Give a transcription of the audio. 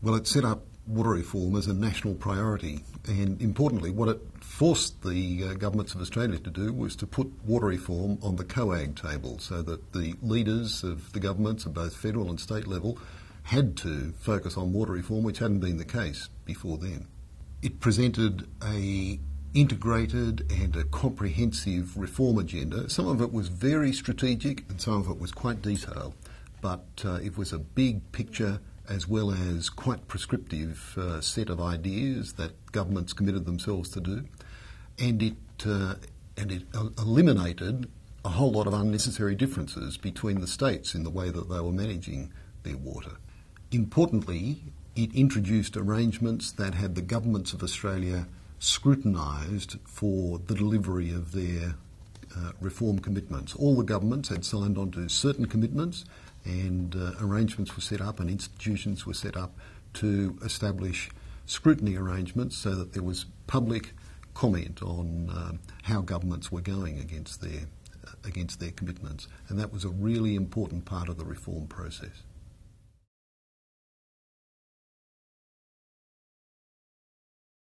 Well, it set up water reform as a national priority, and importantly, what it forced the governments of Australia to do was to put water reform on the COAG table, so that the leaders of the governments at both federal and state level had to focus on water reform, which hadn't been the case before then. It presented a integrated and a comprehensive reform agenda. Some of it was very strategic and some of it was quite detailed, but it was a big picture as well as quite prescriptive set of ideas that governments committed themselves to do, and it eliminated a whole lot of unnecessary differences between the states in the way that they were managing their water. Importantly, it introduced arrangements that had the governments of Australia scrutinised for the delivery of their reform commitments. All the governments had signed on to certain commitments, and arrangements were set up and institutions were set up to establish scrutiny arrangements so that there was public comment on how governments were going against their commitments. And that was a really important part of the reform process.